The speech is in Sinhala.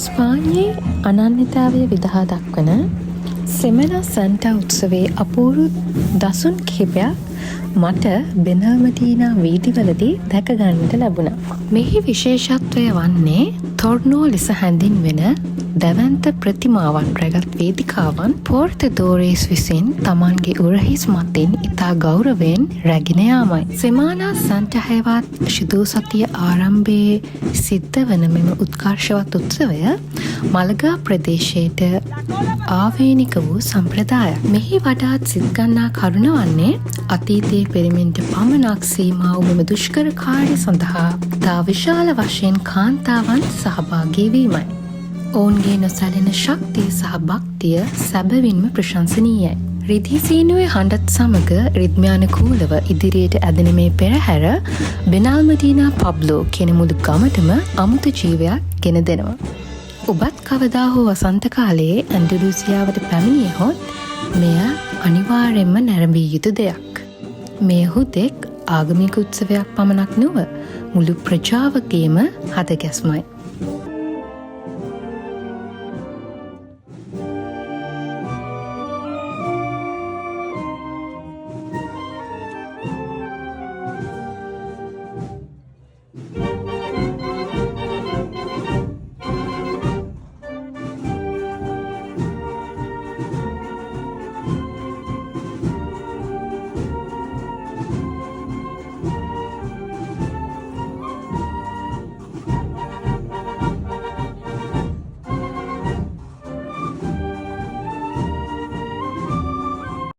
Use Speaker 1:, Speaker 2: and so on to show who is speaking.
Speaker 1: ස්පාඤ්ඤයේ අනන්‍යතාවය විදහා දක්වන සෙමනා සැන්ටා උත්සවයේ අපූර්ව දසුන් කිහිපයක් මට බෙනල්මදීනා වීදිවලදී දැක ගන්නට ලැබුණා. මෙහි විශේෂත්වය වන්නේ තොර්නෝ ලෙස හැඳින්වෙන දැවැන්ත ප්‍රතිමාවන් රැගත් වේදිකාවන් පෝර්තුගීස් විසින් තමන්ගේ උරහිස් මතින් ඉතා ගෞරවයෙන් රැගෙන යාමයි. සෙමානා සැන්ටා හෙවත් ශිදු සතිය ආරම්භයේ සිද්ධ වන මෙම උත්කර්ෂවත් උත්සවය මලගා ප්‍රදේශයට ආවේනික වූ සම්ප්‍රදායක්. මෙහි වඩාත් සිත්ගන්නා කරුණ වන්නේ අතීතයේ පෙරමින්ට පමණක් සීමා වූ මෙම දුෂ්කර කාර්ය සඳහා තා විශාල වශයෙන් කාන්තාවන් සහභාගී වීමයි. ඔවුන්ගේ නොසැලෙන ශක්තිය සහ භක්තිය සැබවින්ම ප්‍රශංසනීයයි. රිදී සීනුවේ හඬත් සමග රිද්මයානුකූලව ඉදිරියට ඇදෙන මේ පෙරහැර බෙනල්මදීනා පබ්ලෝ කියන මුළු ගමටම අමුතු ජීවයක් ගෙන දෙනවා. ඔබත් කවදා හෝ වසන්ත කාලයේ ඇන්ඩලූසියාවට පැමිණියහොත් මෙය අනිවාර්යෙන්ම නැරඹිය යුතු දෙයක්. මෙය හුදෙක් ආගමික උත්සවයක් පමණක් නොව මුළු ප්‍රජාවගේම හදගැස්මයි.